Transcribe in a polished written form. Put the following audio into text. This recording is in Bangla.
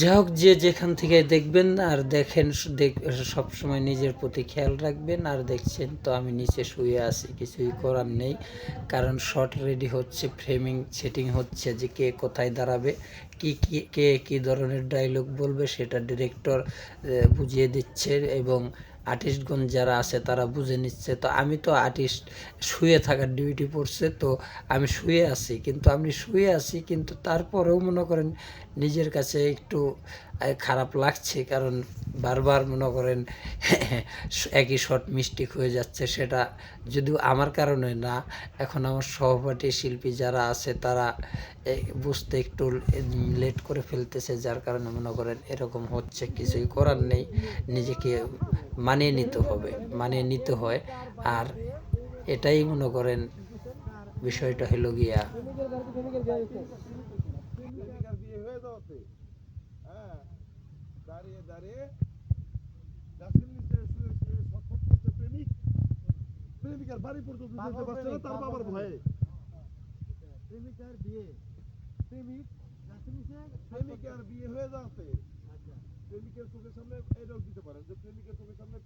যাই হোক, যে যেখান থেকে দেখবেন আর দেখেন, সবসময় নিজের প্রতি খেয়াল রাখবেন। আর দেখছেন তো আমি নিচে শুয়ে আছি, কিছুই করার নেই, কারণ শর্ট রেডি হচ্ছে, ফ্রেমিং সেটিং হচ্ছে, যে কে কোথায় দাঁড়াবে, কে কী ধরনের ডায়লগ বলবে সেটা ডিরেক্টর বুঝিয়ে দিচ্ছে, এবং আর্টিস্টগণ যারা আছে তারা বুঝে নিচ্ছে। তো আমি তো আর্টিস্ট, শুয়ে থাকার ডিউটি পড়ছে, তো আমি শুয়ে আছি, কিন্তু তারপরেও মনে করেন নিজের কাছে একটু খারাপ লাগছে, কারণ বারবার মনে করেন একই শট মিস্টেক হয়ে যাচ্ছে। সেটা যদিও আমার কারণে না, এখন আমার সহপাঠী শিল্পী যারা আছে তারা বুঝতে একটু লেট করে ফেলতেছে, যার কারণে মনে করেন এরকম হচ্ছে। কিছুই করার নেই, নিজেকে মানিয়ে নিতে হয়। আর এটাই মনে করেন বিষয়টা হলো গিয়া। প্রেমিকার বিয়ে হয়ে যাওয়াতে, হ্যাঁ, দাঁড়িয়ে দাঁড়িয়ে গাছের নিচে শুয়ে শুয়ে ছটফট করছে প্রেমিক। প্রেমিকার বাড়ি পর্যন্ত যেতে পারছে না তার বাবার ভয়ে। প্রেমিকার বিয়ে, প্রেমিক গাছের নিচে, প্রেমিকার বিয়ে হয়ে যাওয়াতে প্রেমিকের চোখের সামনে এই রোগ দিতে পারেন যে প্রেমিকের চোখের সামনে